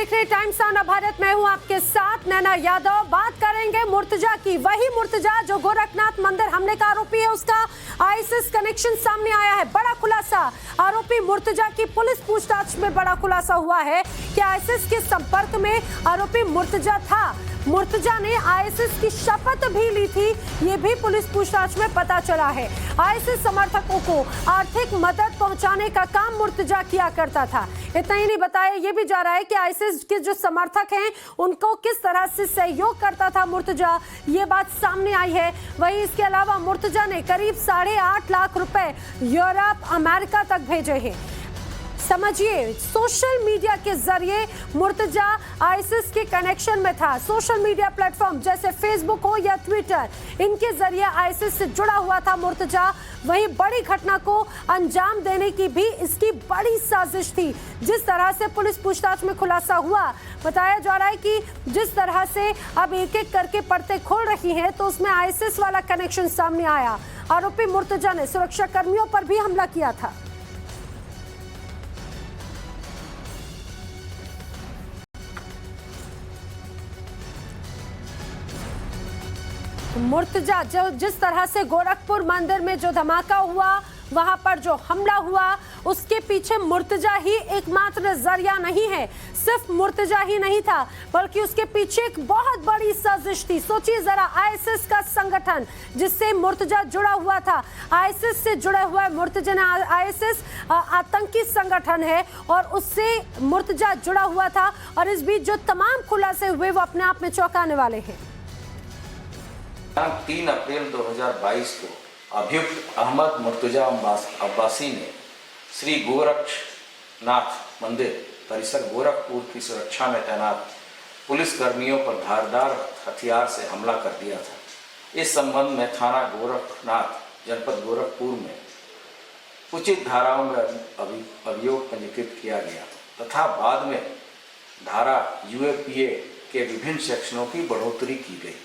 देख रहे times on Bharat. मैं हूं आपके साथ नैना यादव। बात करेंगे मुर्तजा की। वही मुर्तजा जो गोरखनाथ मंदिर हमले का आरोपी है, उसका आईएसआईएस कनेक्शन सामने आया है। बड़ा खुलासा आरोपी मुर्तजा की पुलिस पूछताछ में बड़ा खुलासा हुआ है कि आईएसआईएस के संपर्क में आरोपी मुर्तजा था। मुर्तजा ने आईएसआईएस की शपथ भी ली थी, ये भी पुलिस पूछताछ में पता चला है। आईएसआईएस समर्थकों को आर्थिक मदद पहुंचाने का काम मुर्तजा किया करता था। इतना ही नहीं बताया ये भी जा रहा है कि आईएसआईएस के जो समर्थक हैं उनको किस तरह से सहयोग करता था मुर्तजा, ये बात सामने आई है। वहीं इसके अलावा मुर्तजा ने करीब 8.5 लाख रुपए यूरोप अमेरिका तक भेजे हैं। समझिए, सोशल मीडिया के जरिए मुर्तजा आईएसआईएस के कनेक्शन में था। सोशल मीडिया प्लेटफॉर्म जैसे फेसबुक हो या ट्विटर, इनके जरिए आईएसआईएस से जुड़ा हुआ था मुर्तजा। वहीं बड़ी घटना को अंजाम देने की भी इसकी बड़ी साजिश थी। जिस तरह से पुलिस पूछताछ में खुलासा हुआ, बताया जा रहा है कि जिस तरह से अब एक एक करके परतें खोल रही हैं, तो उसमें आईएसआईएस वाला कनेक्शन सामने आया। आरोपी मुर्तजा ने सुरक्षा कर्मियों पर भी हमला किया था। मुर्तजा जो जिस तरह से गोरखपुर मंदिर में जो धमाका हुआ, वहां पर जो हमला हुआ, उसके पीछे मुर्तजा ही एकमात्र जरिया नहीं है। सिर्फ मुर्तजा ही नहीं था, बल्कि उसके पीछे एक बहुत बड़ी साजिश थी। सोचिए जरा, आईएसआईएस का संगठन जिससे मुर्तजा जुड़ा हुआ था, आईएसआईएस से जुड़ा हुआ है मुर्तजा। आईएसआईएस आतंकी संगठन है और उससे मुर्तजा जुड़ा हुआ था। और इस बीच जो तमाम खुलासे हुए वो अपने आप में चौंकाने वाले हैं। 3 अप्रैल 2022 को अभियुक्त अहमद मुर्तजा अब्बासी ने श्री गोरक्षनाथ मंदिर परिसर गोरखपुर की सुरक्षा में तैनात पुलिस कर्मियों पर धारदार हथियार से हमला कर दिया था। इस संबंध में थाना गोरखनाथ जनपद गोरखपुर में उचित धाराओं में अभियोग पंजीकृत किया गया तथा बाद में धारा यूएपीए के विभिन्न सेक्शनों की बढ़ोतरी की गई।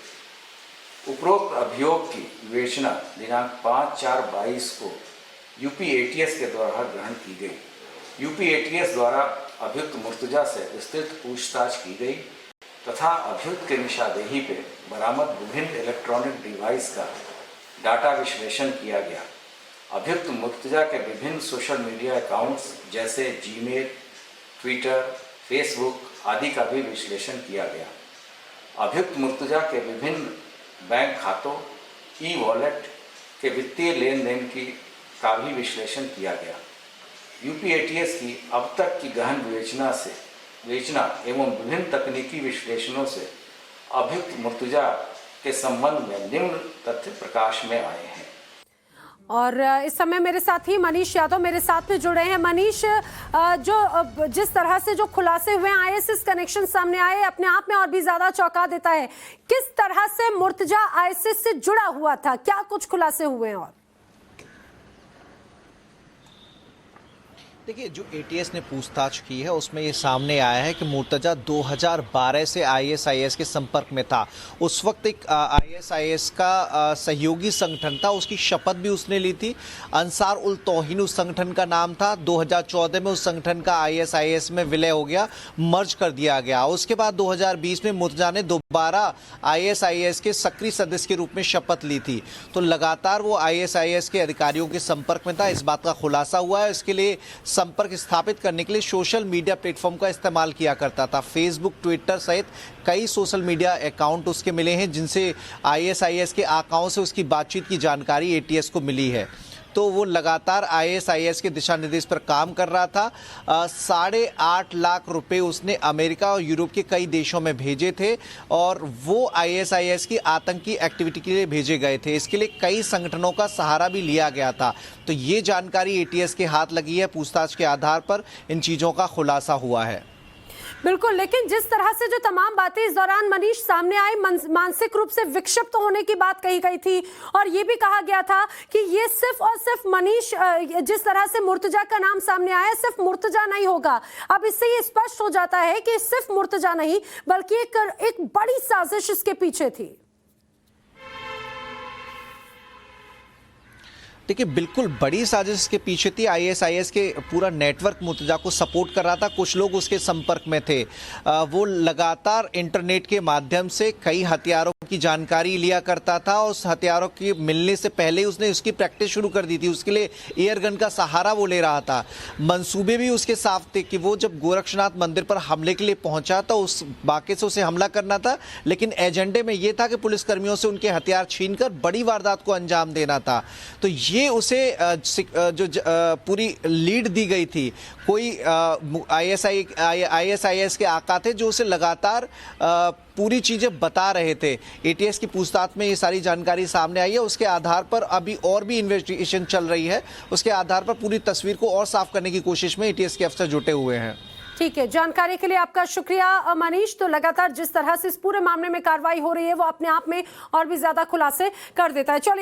उपरोक्त अभियोग की विवेचना दिनांक 5/4/22 को यूपी एटीएस के द्वारा ग्रहण की गई। यूपी एटीएस द्वारा अभियुक्त मुर्तजा से विस्तृत पूछताछ की गई तथा अभियुक्त के निशानदेही पे बरामद विभिन्न इलेक्ट्रॉनिक डिवाइस का डाटा विश्लेषण किया गया। अभियुक्त मुर्तजा के विभिन्न सोशल मीडिया अकाउंट्स जैसे जीमेल, ट्विटर, फेसबुक आदि का भी विश्लेषण किया गया। अभियुक्त मुर्तजा के विभिन्न बैंक खातों, ई वॉलेट के वित्तीय लेन देन का भी विश्लेषण किया गया। यूपी एटीएस की अब तक की गहन विवेचना एवं विभिन्न तकनीकी विश्लेषणों से अभियुक्त मुर्तजा के संबंध में निम्न तथ्य प्रकाश में आए हैं। और इस समय मेरे साथ ही मनीष यादव मेरे साथ में जुड़े हैं। मनीष, जो जिस तरह से जो खुलासे हुए हैं, आईएसआईएस कनेक्शन सामने आए, अपने आप में और भी ज्यादा चौंका देता है। किस तरह से मुर्तजा आईएसआईएस से जुड़ा हुआ था, क्या कुछ खुलासे हुए हैं? और देखिए, जो एटीएस ने पूछताछ की है उसमें ये सामने आया है कि मुर्तजा 2012 से आईएसआईएस के संपर्क में था। उस वक्त एक आईएसआईएस का सहयोगी संगठन था, उसकी शपथ भी उसने ली थी। अंसार उल तौहीन उस संगठन का नाम था। 2014 में उस संगठन का आईएसआईएस में विलय हो गया, मर्ज कर दिया गया। उसके बाद 2020 में मुर्तजा ने दोबारा आईएसआईएस के सक्रिय सदस्य के रूप में शपथ ली थी। तो लगातार वो आईएसआईएस के अधिकारियों के संपर्क में था। इस बात का खुलासा हुआ है। इसके लिए संपर्क स्थापित करने के लिए सोशल मीडिया प्लेटफॉर्म का इस्तेमाल किया करता था। फेसबुक, ट्विटर सहित कई सोशल मीडिया अकाउंट उसके मिले हैं, जिनसे आईएसआईएस के आकाओं से उसकी बातचीत की जानकारी एटीएस को मिली है। तो वो लगातार आईएसआईएस के दिशा निर्देश पर काम कर रहा था। 8.5 लाख रुपए उसने अमेरिका और यूरोप के कई देशों में भेजे थे और वो आईएसआईएस की आतंकी एक्टिविटी के लिए भेजे गए थे। इसके लिए कई संगठनों का सहारा भी लिया गया था। तो ये जानकारी एटीएस के हाथ लगी है। पूछताछ के आधार पर इन चीज़ों का खुलासा हुआ है। बिल्कुल, लेकिन जिस तरह से जो तमाम बातें इस दौरान मनीष सामने आई, मानसिक रूप से विक्षिप्त होने की बात कही गई थी और ये भी कहा गया था कि ये सिर्फ और सिर्फ मनीष, जिस तरह से मुर्तजा का नाम सामने आया, सिर्फ मुर्तजा नहीं होगा। अब इससे ये स्पष्ट हो जाता है कि सिर्फ मुर्तजा नहीं, बल्कि एक बड़ी साजिश इसके पीछे थी। देखिए बिल्कुल बड़ी साजिश के पीछे थी। आईएसआईएस के पूरा नेटवर्क मुर्तजा को सपोर्ट कर रहा था। कुछ लोग उसके संपर्क में थे। वो लगातार इंटरनेट के माध्यम से कई हथियारों की जानकारी लिया करता था और उस हथियारों की मिलने से पहले उसने उसकी प्रैक्टिस शुरू कर दी थी। उसके लिए एयर गन का सहारा वो ले रहा था। मंसूबे भी उसके साफ थे कि वो जब गोरक्षनाथ मंदिर पर हमले के लिए पहुंचा तो उस बाके से उसे हमला करना था, लेकिन एजेंडे में ये था कि पुलिसकर्मियों से उनके हथियार छीनकर बड़ी वारदात को अंजाम देना था। तो ये उसे पूरी लीड दी गई थी। कोई आईएसआईएस के आका थे जो उसे लगातार पूरी चीजें बता रहे थे। एटीएस की पूछताछ में ये सारी जानकारी सामने आई है। उसके आधार पर अभी और भी इन्वेस्टिगेशन चल रही है। उसके आधार पर पूरी तस्वीर को और साफ करने की कोशिश में एटीएस के अफसर जुटे हुए हैं। ठीक है, जानकारी के लिए आपका शुक्रिया मनीष। तो लगातार जिस तरह से इस पूरे मामले में कार्रवाई हो रही है वो अपने आप में और भी ज्यादा खुलासे कर देता है। चलिए।